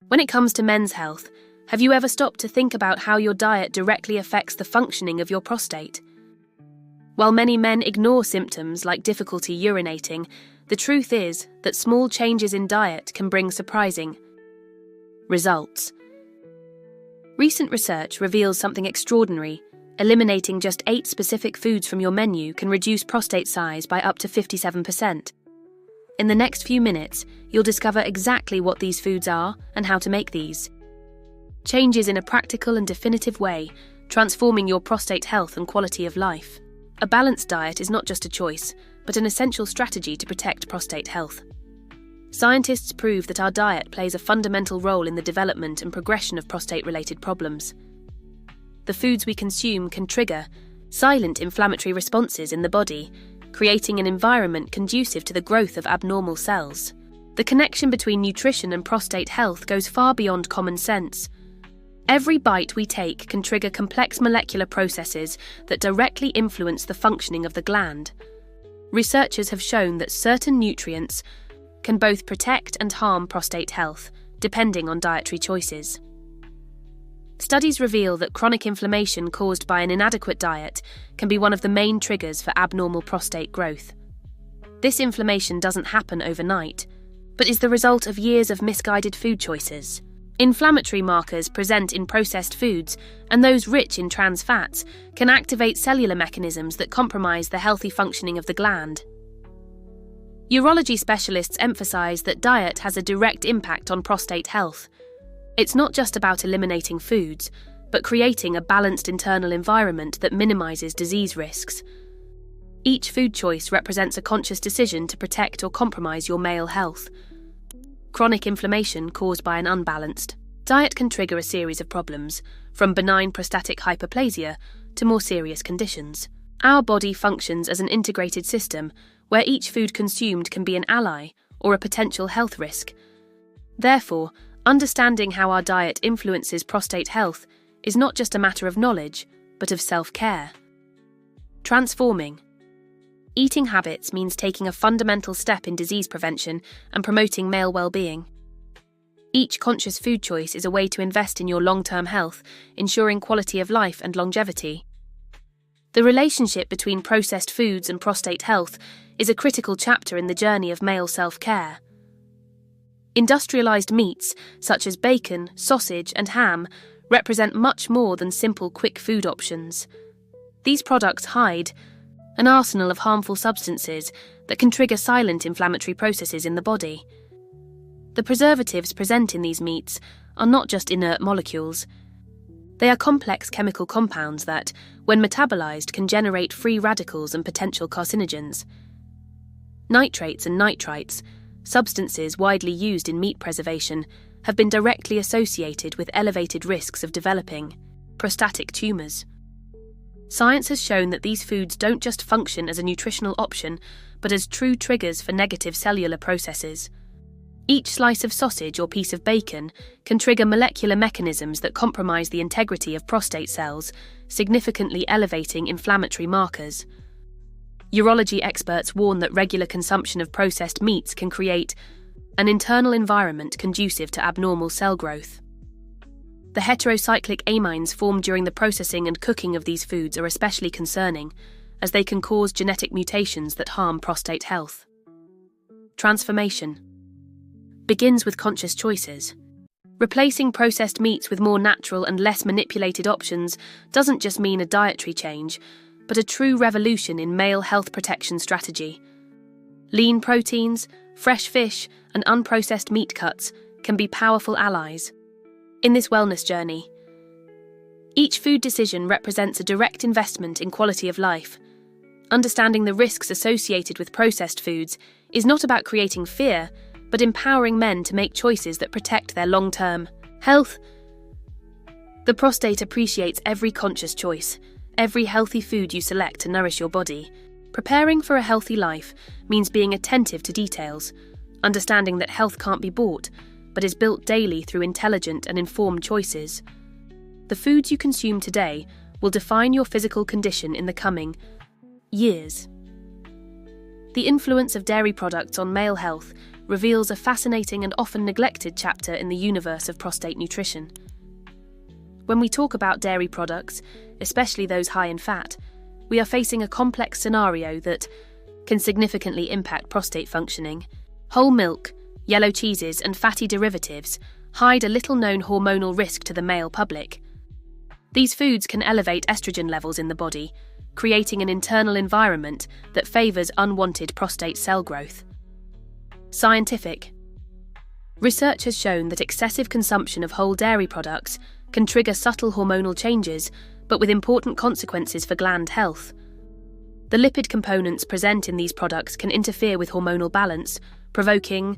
When it comes to men's health, have you ever stopped to think about how your diet directly affects the functioning of your prostate? While many men ignore symptoms like difficulty urinating, the truth is that small changes in diet can bring surprising results. Recent research reveals something extraordinary. Eliminating just 8 specific foods from your menu can reduce prostate size by up to 57%. In the next few minutes, you'll discover exactly what these foods are and how to make these changes in a practical and definitive way, transforming your prostate health and quality of life. A balanced diet is not just a choice, but an essential strategy to protect prostate health. Scientists prove that our diet plays a fundamental role in the development and progression of prostate-related problems. The foods we consume can trigger silent inflammatory responses in the body, creating an environment conducive to the growth of abnormal cells. The connection between nutrition and prostate health goes far beyond common sense. Every bite we take can trigger complex molecular processes that directly influence the functioning of the gland. Researchers have shown that certain nutrients can both protect and harm prostate health, depending on dietary choices. Studies reveal that chronic inflammation caused by an inadequate diet can be one of the main triggers for abnormal prostate growth. This inflammation doesn't happen overnight, but is the result of years of misguided food choices. Inflammatory markers present in processed foods, and those rich in trans fats, can activate cellular mechanisms that compromise the healthy functioning of the gland. Urology specialists emphasize that diet has a direct impact on prostate health. It's not just about eliminating foods, but creating a balanced internal environment that minimizes disease risks. Each food choice represents a conscious decision to protect or compromise your male health. Chronic inflammation caused by an unbalanced diet can trigger a series of problems, from benign prostatic hyperplasia to more serious conditions. Our body functions as an integrated system, where each food consumed can be an ally or a potential health risk. Therefore, understanding how our diet influences prostate health is not just a matter of knowledge, but of self-care. Transforming eating habits means taking a fundamental step in disease prevention and promoting male well-being. Each conscious food choice is a way to invest in your long-term health, ensuring quality of life and longevity. The relationship between processed foods and prostate health is a critical chapter in the journey of male self-care. Industrialized meats, such as bacon, sausage, and ham, represent much more than simple quick food options. These products hide an arsenal of harmful substances that can trigger silent inflammatory processes in the body. The preservatives present in these meats are not just inert molecules. They are complex chemical compounds that, when metabolized, can generate free radicals and potential carcinogens. Nitrates and nitrites, substances widely used in meat preservation, have been directly associated with elevated risks of developing prostatic tumors. Science has shown that these foods don't just function as a nutritional option, but as true triggers for negative cellular processes. Each slice of sausage or piece of bacon can trigger molecular mechanisms that compromise the integrity of prostate cells, significantly elevating inflammatory markers. Urology experts warn that regular consumption of processed meats can create an internal environment conducive to abnormal cell growth. The heterocyclic amines formed during the processing and cooking of these foods are especially concerning, as they can cause genetic mutations that harm prostate health. Transformation begins with conscious choices. Replacing processed meats with more natural and less manipulated options doesn't just mean a dietary change, but a true revolution in male health protection strategy. Lean proteins, fresh fish, and unprocessed meat cuts can be powerful allies in this wellness journey. Each food decision represents a direct investment in quality of life. Understanding the risks associated with processed foods is not about creating fear, but empowering men to make choices that protect their long-term health. The prostate appreciates every conscious choice, every healthy food you select to nourish your body. Preparing for a healthy life means being attentive to details, understanding that health can't be bought, but is built daily through intelligent and informed choices. The foods you consume today will define your physical condition in the coming years. The influence of dairy products on male health reveals a fascinating and often neglected chapter in the universe of prostate nutrition. When we talk about dairy products, especially those high in fat, we are facing a complex scenario that can significantly impact prostate functioning. Whole milk, yellow cheeses, and fatty derivatives hide a little-known hormonal risk to the male public. These foods can elevate estrogen levels in the body, creating an internal environment that favours unwanted prostate cell growth. Scientific. Research has shown that excessive consumption of whole dairy products can trigger subtle hormonal changes, but with important consequences for gland health. The lipid components present in these products can interfere with hormonal balance, provoking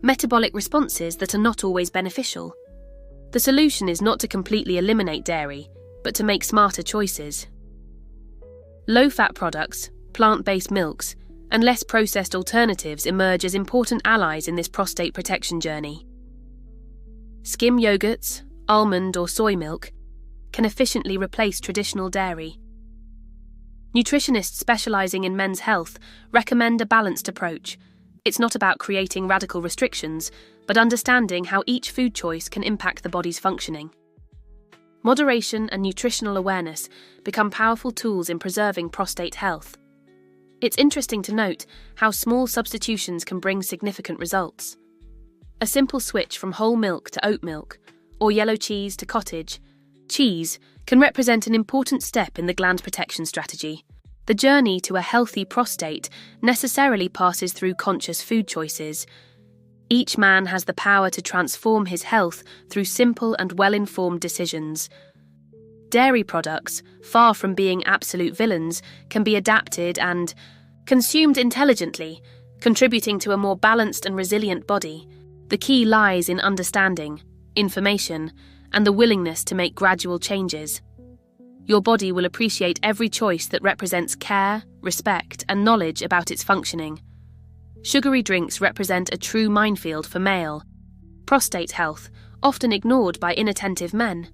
metabolic responses that are not always beneficial. The solution is not to completely eliminate dairy, but to make smarter choices. Low-fat products, plant-based milks, and less processed alternatives emerge as important allies in this prostate protection journey. Skim yogurts, almond or soy milk can efficiently replace traditional dairy. Nutritionists specializing in men's health recommend a balanced approach. It's not about creating radical restrictions, but understanding how each food choice can impact the body's functioning. Moderation and nutritional awareness become powerful tools in preserving prostate health. It's interesting to note how small substitutions can bring significant results. A simple switch from whole milk to oat milk, or yellow cheese to cottage cheese, can represent an important step in the gland protection strategy. The journey to a healthy prostate necessarily passes through conscious food choices. Each man has the power to transform his health through simple and well-informed decisions. Dairy products, far from being absolute villains, can be adapted and consumed intelligently, contributing to a more balanced and resilient body. The key lies in understanding, information, and the willingness to make gradual changes. Your body will appreciate every choice that represents care, respect, and knowledge about its functioning. Sugary drinks represent a true minefield for male prostate health, often ignored by inattentive men.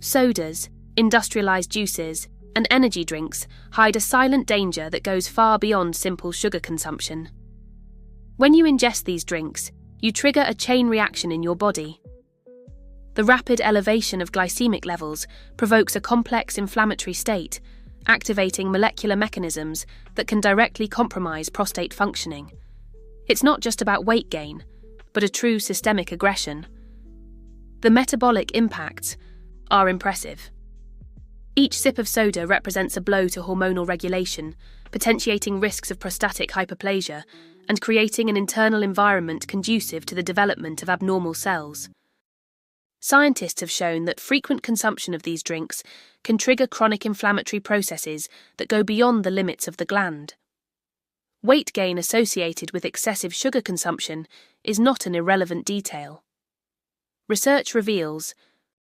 Sodas, industrialized juices, and energy drinks hide a silent danger that goes far beyond simple sugar consumption. When you ingest these drinks, you trigger a chain reaction in your body. The rapid elevation of glycemic levels provokes a complex inflammatory state, activating molecular mechanisms that can directly compromise prostate functioning. It's not just about weight gain, but a true systemic aggression. The metabolic impacts are impressive. Each sip of soda represents a blow to hormonal regulation, potentiating risks of prostatic hyperplasia and creating an internal environment conducive to the development of abnormal cells. Scientists have shown that frequent consumption of these drinks can trigger chronic inflammatory processes that go beyond the limits of the gland. Weight gain associated with excessive sugar consumption is not an irrelevant detail. Research reveals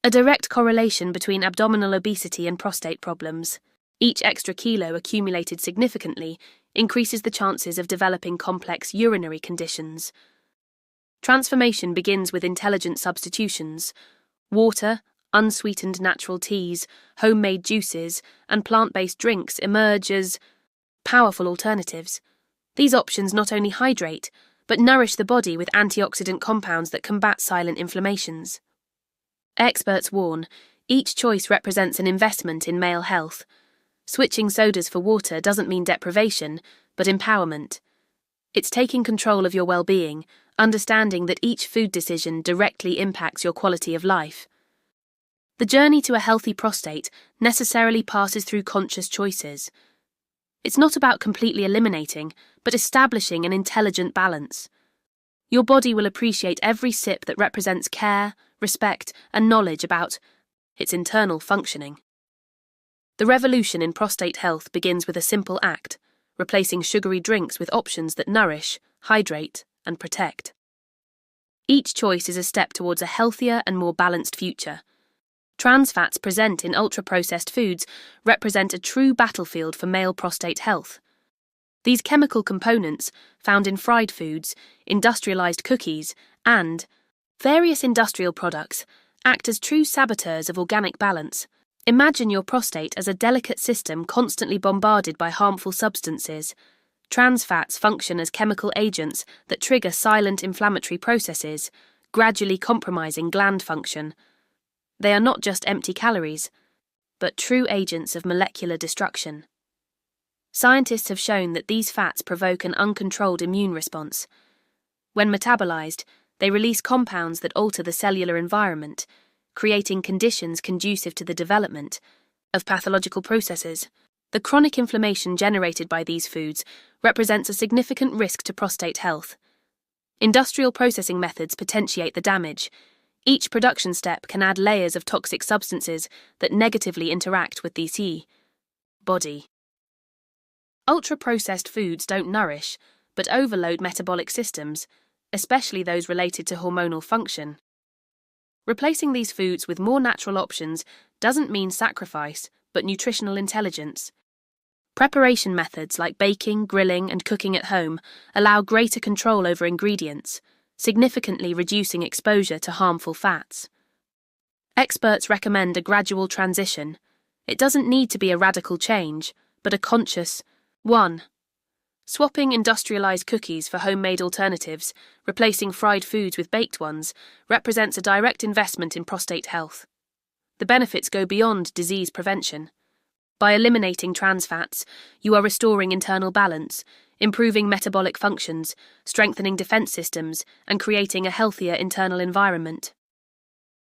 a direct correlation between abdominal obesity and prostate problems. Each extra kilo accumulated significantly increases the chances of developing complex urinary conditions. Transformation begins with intelligent substitutions. Water, unsweetened natural teas, homemade juices, and plant-based drinks emerge as powerful alternatives. These options not only hydrate, but nourish the body with antioxidant compounds that combat silent inflammations. Experts warn, each choice represents an investment in male health. Switching sodas for water doesn't mean deprivation, but empowerment. It's taking control of your well-being, understanding that each food decision directly impacts your quality of life. The journey to a healthy prostate necessarily passes through conscious choices. It's not about completely eliminating, but establishing an intelligent balance. Your body will appreciate every sip that represents care, respect, and knowledge about its internal functioning. The revolution in prostate health begins with a simple act, replacing sugary drinks with options that nourish, hydrate, and protect. Each choice is a step towards a healthier and more balanced future. Trans fats present in ultra-processed foods represent a true battlefield for male prostate health. These chemical components, found in fried foods, industrialized cookies, and various industrial products, act as true saboteurs of organic balance. Imagine your prostate as a delicate system constantly bombarded by harmful substances. Trans fats function as chemical agents that trigger silent inflammatory processes, gradually compromising gland function. They are not just empty calories, but true agents of molecular destruction. Scientists have shown that these fats provoke an uncontrolled immune response. When metabolized, they release compounds that alter the cellular environment, creating conditions conducive to the development of pathological processes. The chronic inflammation generated by these foods represents a significant risk to prostate health. Industrial processing methods potentiate the damage. Each production step can add layers of toxic substances that negatively interact with the body. Ultra-processed foods don't nourish, but overload metabolic systems, especially those related to hormonal function. Replacing these foods with more natural options doesn't mean sacrifice, but nutritional intelligence. Preparation methods like baking, grilling, and cooking at home allow greater control over ingredients, significantly reducing exposure to harmful fats. Experts recommend a gradual transition. It doesn't need to be a radical change, but a conscious 1. Swapping industrialized cookies for homemade alternatives, replacing fried foods with baked ones, represents a direct investment in prostate health. The benefits go beyond disease prevention. By eliminating trans fats, you are restoring internal balance, improving metabolic functions, strengthening defense systems, and creating a healthier internal environment.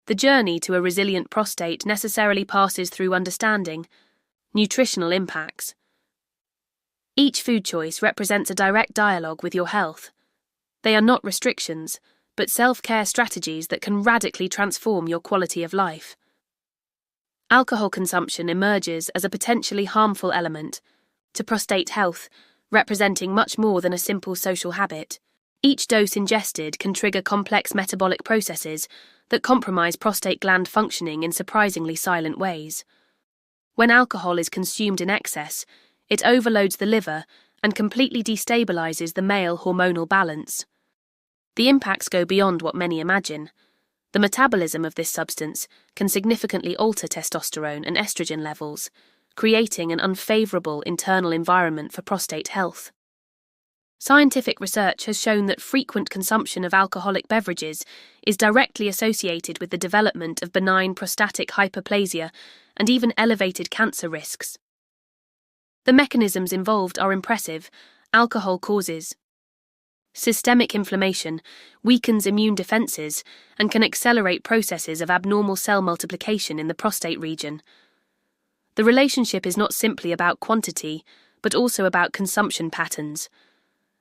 The journey to a resilient prostate necessarily passes through understanding nutritional impacts. Each food choice represents a direct dialogue with your health. They are not restrictions, but self-care strategies that can radically transform your quality of life. Alcohol consumption emerges as a potentially harmful element to prostate health, representing much more than a simple social habit. Each dose ingested can trigger complex metabolic processes that compromise prostate gland functioning in surprisingly silent ways. When alcohol is consumed in excess, it overloads the liver and completely destabilizes the male hormonal balance. The impacts go beyond what many imagine. The metabolism of this substance can significantly alter testosterone and estrogen levels, creating an unfavorable internal environment for prostate health. Scientific research has shown that frequent consumption of alcoholic beverages is directly associated with the development of benign prostatic hyperplasia and even elevated cancer risks. The mechanisms involved are impressive. Alcohol causes systemic inflammation, weakens immune defenses, and can accelerate processes of abnormal cell multiplication in the prostate region. The relationship is not simply about quantity, but also about consumption patterns.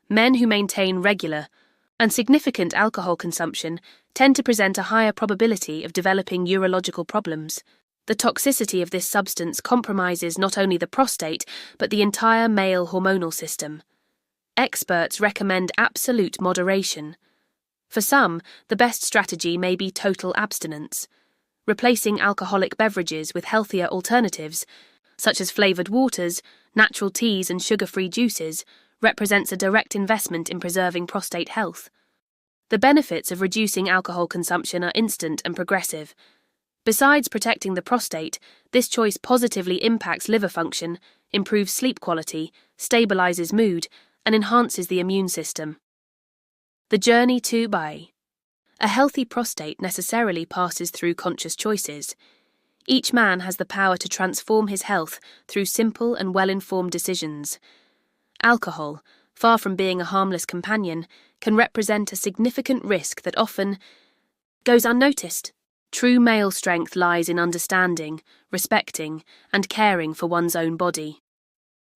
Men who maintain regular and significant alcohol consumption tend to present a higher probability of developing urological problems. The toxicity of this substance compromises not only the prostate, but the entire male hormonal system. Experts recommend absolute moderation. For some, the best strategy may be total abstinence. Replacing alcoholic beverages with healthier alternatives, such as flavored waters, natural teas, and sugar-free juices, represents a direct investment in preserving prostate health. The benefits of reducing alcohol consumption are instant and progressive. Besides protecting the prostate, this choice positively impacts liver function, improves sleep quality, stabilizes mood, and enhances the immune system. The journey to a healthy prostate necessarily passes through conscious choices. Each man has the power to transform his health through simple and well-informed decisions. Alcohol, far from being a harmless companion, can represent a significant risk that often goes unnoticed. True male strength lies in understanding, respecting, and caring for one's own body.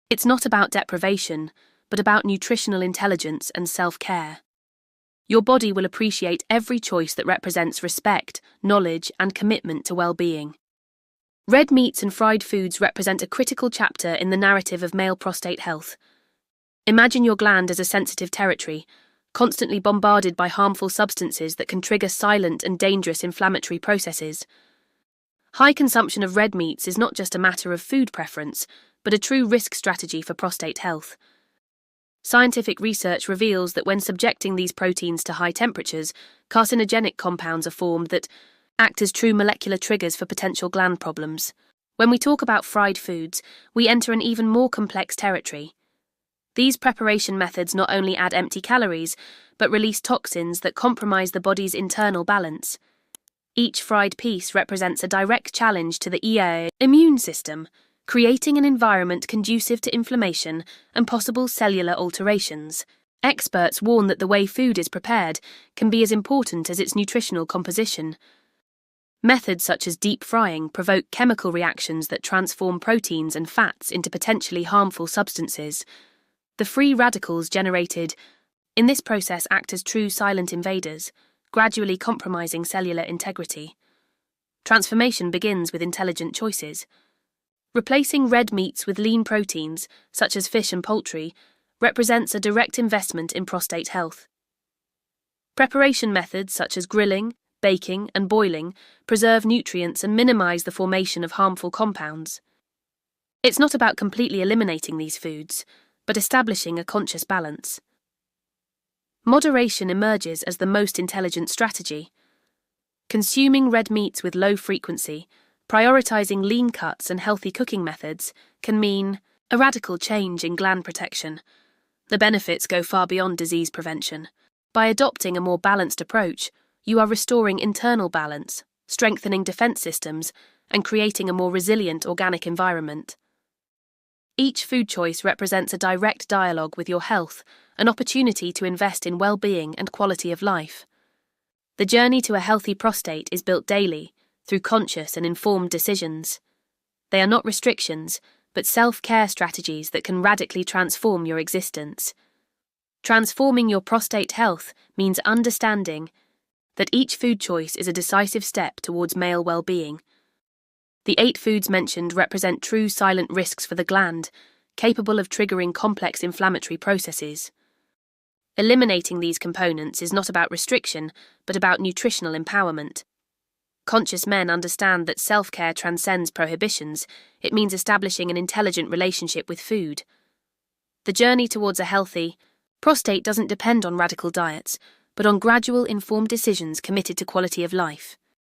It's not about deprivation, but about nutritional intelligence and self-care. Your body will appreciate every choice that represents respect, knowledge, and commitment to well-being. Red meats and fried foods represent a critical chapter in the narrative of male prostate health. Imagine your gland as a sensitive territory, constantly bombarded by harmful substances that can trigger silent and dangerous inflammatory processes. High consumption of red meats is not just a matter of food preference, but a true risk strategy for prostate health. Scientific research reveals that when subjecting these proteins to high temperatures, carcinogenic compounds are formed that act as true molecular triggers for potential gland problems. When we talk about fried foods, we enter an even more complex territory. These preparation methods not only add empty calories, but release toxins that compromise the body's internal balance. Each fried piece represents a direct challenge to the immune system, creating an environment conducive to inflammation and possible cellular alterations. Experts warn that the way food is prepared can be as important as its nutritional composition. Methods such as deep frying provoke chemical reactions that transform proteins and fats into potentially harmful substances. The free radicals generated in this process act as true silent invaders, gradually compromising cellular integrity. Transformation begins with intelligent choices. Replacing red meats with lean proteins, such as fish and poultry, represents a direct investment in prostate health. Preparation methods such as grilling, baking, and boiling preserve nutrients and minimize the formation of harmful compounds. It's not about completely eliminating these foods, but establishing a conscious balance. Moderation emerges as the most intelligent strategy. Consuming red meats with low frequency, prioritizing lean cuts and healthy cooking methods can mean a radical change in gland protection. The benefits go far beyond disease prevention. By adopting a more balanced approach, you are restoring internal balance, strengthening defense systems, and creating a more resilient organic environment. Each food choice represents a direct dialogue with your health, an opportunity to invest in well-being and quality of life. The journey to a healthy prostate is built daily, through conscious and informed decisions. They are not restrictions, but self-care strategies that can radically transform your existence. Transforming your prostate health means understanding that each food choice is a decisive step towards male well-being. The 8 foods mentioned represent true silent risks for the gland, capable of triggering complex inflammatory processes. Eliminating these components is not about restriction, but about nutritional empowerment. Conscious men understand that self-care transcends prohibitions. It means establishing an intelligent relationship with food. The journey towards a healthy prostate doesn't depend on radical diets, but on gradual, informed decisions committed to quality of life.